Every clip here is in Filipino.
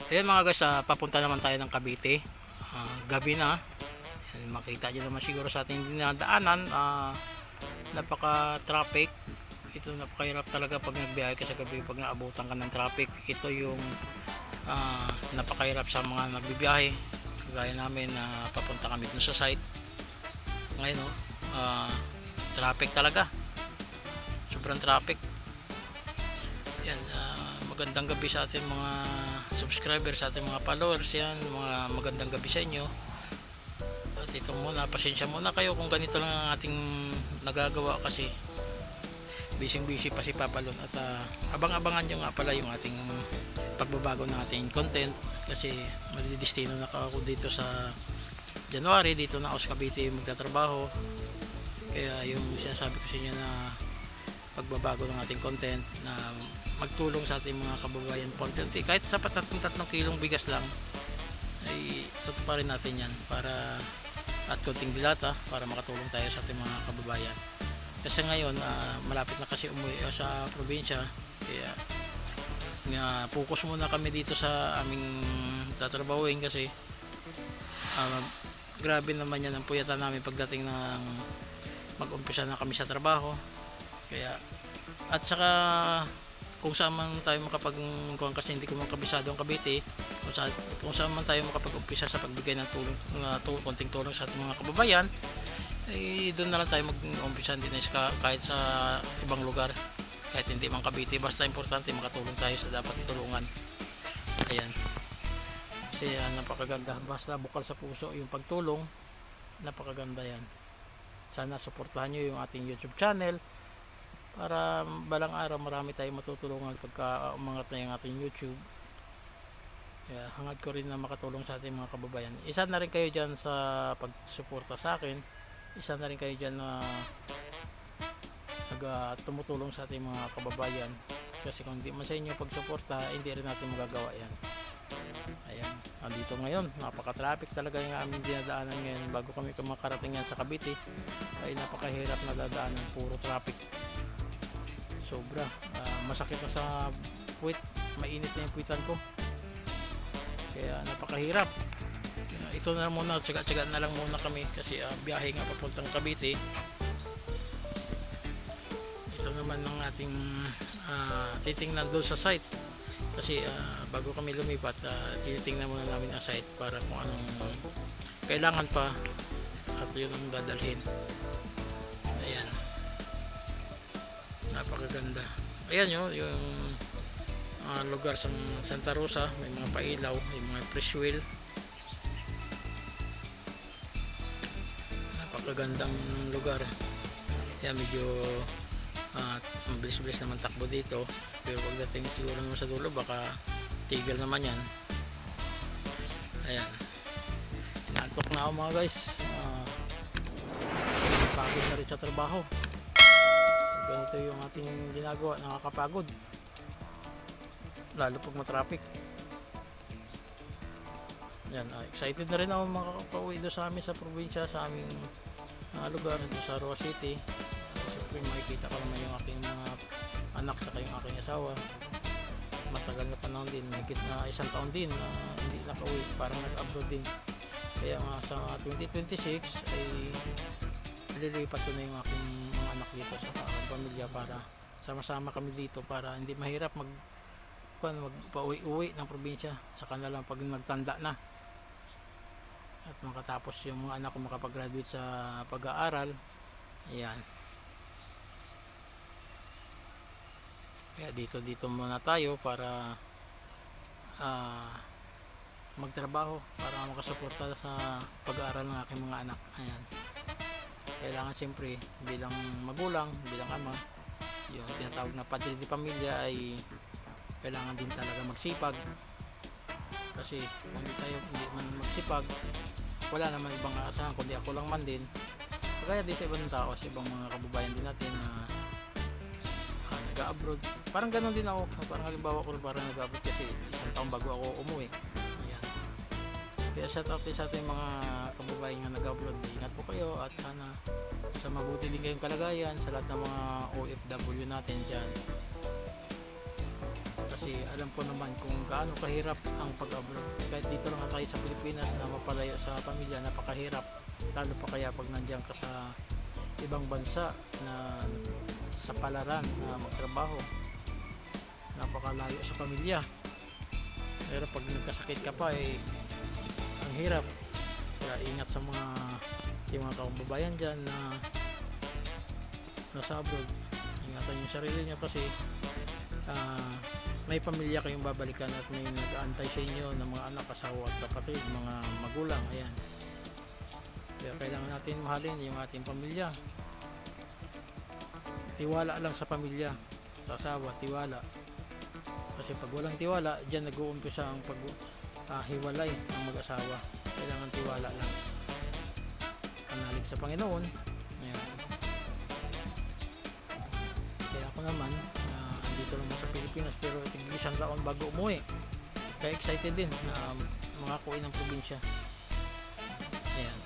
Ayan mga guys, papunta naman tayo ng Cavite. Gabi na. Ayan, makita nyo naman siguro sa ating dinadaanan. Napaka traffic. Ito napakahirap talaga pag nagbiyahe ka sa gabi, pag naabutan ka ng traffic. Ito yung napakahirap sa mga nagbibiyahe. Kagaya namin na papunta kami dun sa site. Ngayon traffic talaga. Sobrang traffic. Yan, magandang gabi sa ating mga subscribers, sa ating mga followers. Yan, mga magandang gabi sa inyo. At ito muna, pasensya muna kayo kung ganito lang ang ating nagagawa kasi busy pa si Papalon. At abang-abangan nyo nga pala yung ating pagbabago ng ating content kasi madidistino na ako dito sa January. Dito na ako sa Cavite magtatrabaho, kaya yung sinasabi ko sa inyo na pagbabago ng ating content na magtulong sa ating mga kababayan konti, kahit sapat at 3 kilong bigas lang ay tutuparin natin yan para at konting dilata para makatulong tayo sa ating mga kababayan. Kasi ngayon malapit na kasi umuwi sa probinsya, kaya focus muna kami dito sa aming tatrabahuin kasi grabe naman yan ang puyatan namin pagdating ng mag-umpisa na kami sa trabaho. Kaya at saka kung saan man tayo kasi hindi ko man kabisado ang Cavite, kung saan man tayo makapag-umpisa sa pagbigay ng konting tulong sa ating mga kababayan, eh doon na lang tayo mag-umpisa din kahit sa ibang lugar, kahit hindi man Cavite, basta importante makatulong tayo sa dapat tulungan. Ayan, kasi napakaganda, basta bukal sa puso yung pagtulong, napakaganda yan. Sana suportahan nyo yung ating YouTube channel para balang araw marami tayong matutulungan pagka umangat na yung ating YouTube. Kaya hangad ko rin na makatulong sa ating mga kababayan. Isa na rin kayo dyan sa pagsuporta sa akin. Isa na rin kayo dyan na tumutulong sa ating mga kababayan. Kasi kung hindi man sa inyo pagsuporta, hindi rin natin magagawa yan. Ayan, andito ngayon, napaka-traffic talaga yung aming dinadaanan ngayon. Bago kami makarating yan sa Cavite, ay napakahirap na dadaanan, puro traffic. Sobra, masakit na sa puwit, mainit na yung puwitan ko, kaya napakahirap. Ito na muna, tsaga-tsaga na lang muna kami kasi biyahe nga papuntang Cavite. Ito naman ang ating titingnan doon sa site kasi bago kami lumipat, tinitingnan muna namin ang site para kung anong kailangan pa at yun ang dadalhin. Ayan, napakaganda. Ayan yung lugar sa Santa Rosa, may mga pailaw, may mga fresh wheel. Napakagandang lugar. Ayan, medyo mabilis-bilis naman takbo dito, pero pagdating siguro naman sa dulo baka tigil naman yan. Ayan, inaantok na ako mga guys, pagod na rin sa trabaho. Ganito yung ating ginagawa, nakakapagod lalo pag matraffic. Yan, excited na rin ako makakauwi doon sa amin sa probinsya, sa aming lugar doon sa Roa City. Siyempre makikita ko naman yung aking mga anak sa yung aking asawa. Matagal na panahon din, mahigit na 1 taon din hindi nakauwi, parang nag-abroad din. Kaya sa 2026 ay nililipat ko na yung aking mga anak dito sa pamilya para sama-sama kami dito, para hindi mahirap magpa-uwi-uwi ng probinsya sa kanila pag magtanda na at makatapos yung mga anak ko makapag-graduate sa pag-aaral. Ayan, kaya dito muna tayo para magtrabaho para makasuporta sa pag-aaral ng aking mga anak. Ayan, kailangan siyempre bilang magulang, bilang ama, yung tinatawag na padre de pamilya, ay kailangan din talaga magsipag kasi kung hindi man magsipag, wala naman ibang aasahan kundi ako lang man din, kaya din sa ibang tao, sa ibang mga kababayan din natin na nag-abroad. Parang ganoon din ako, parang halimbawa ko parang nag-abroad kasi 1 taon bago ako umuwi. Ayan, kaya shout out sa ating mga kababayan na nag-abroad. Ingat po kayo at sana sa mabuti din kayong kalagayan sa lahat ng mga OFW natin dyan. kasi alam ko naman kung gaano kahirap ang pag-abroad. Kahit dito lang tayo sa Pilipinas na mapalayo sa pamilya, napakahirap. Lalo pa kaya pag nandiyan ka sa ibang bansa na sa palaran na magtrabaho, napakalayo sa pamilya. Pero pag nagkasakit ka pa ang hirap. Kaya ingat sa yung mga kababayan dyan na nasa abroad. Ingatan yung sarili nyo kasi may pamilya kayong babalikan at may nag-aantay sa inyo ng mga anak, asawa at kapatid, mga magulang. Ayan. Kaya kailangan natin mahalin yung ating pamilya. Tiwala lang sa pamilya, sa asawa, tiwala. Kasi pag walang tiwala, dyan nag-uumpisa ang paghiwalay ng mag-asawa. Kailangan tiwala lang. Panalig sa Panginoon. Ayan. Kaya ako naman, andito naman sa Pilipinas, pero tig-isang taon bago umuwi. Kaya excited din na makakuwi ng probinsya. Ayan.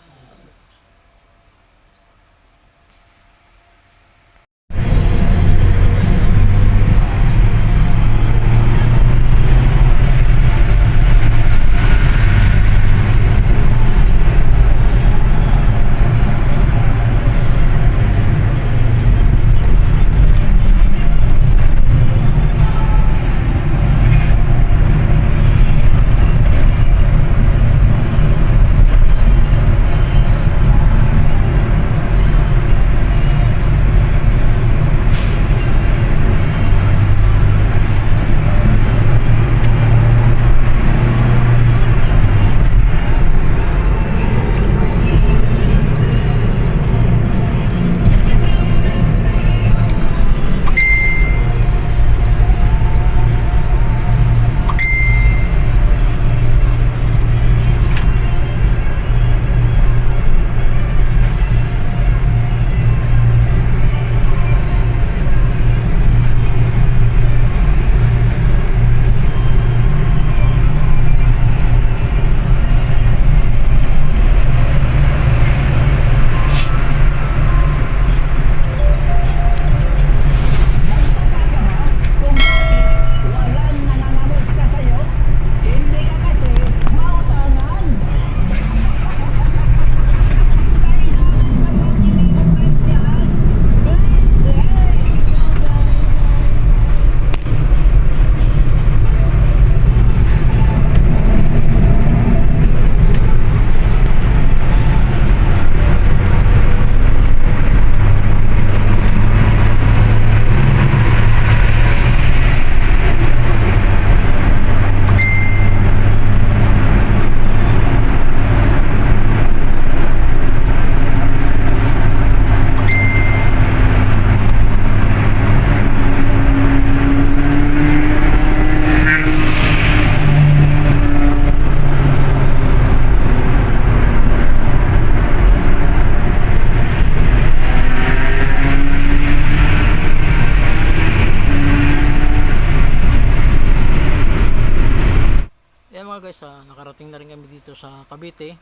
Mga guys, nakarating na rin kami dito sa Cavite.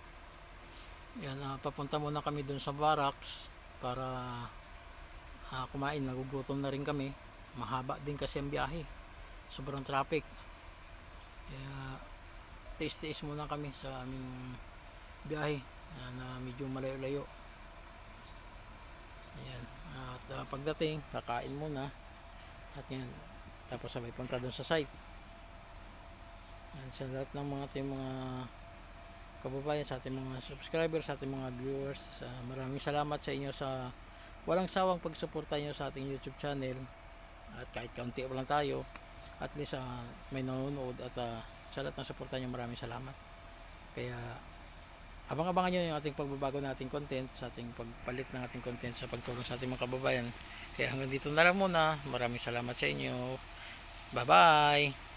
Yan, papunta muna kami dun sa barracks para kumain. Nagugutom na rin kami. Mahaba din kasi ang biyahe, sobrang traffic. Kaya tiis-tiis muna kami sa aming biyahe na medyo malayo-layo. Ayan. At pagdating, kakain muna at yan, tapos sabay punta dun sa site. Yan, sa lahat ng mga ating mga kababayan, sa ating mga subscribers, sa ating mga viewers, maraming salamat sa inyo sa walang sawang pagsuporta nyo sa ating YouTube channel. At kahit kaunti lang tayo, at least may nanonood, at sa lahat ng suporta nyo, maraming salamat. Kaya abang-abangan nyo yung ating pagbabago nating content, sa ating pagpalit ng ating content sa pagtulong sa ating mga kababayan. Kaya hanggang dito na lang muna. Maraming salamat sa inyo. Bye bye.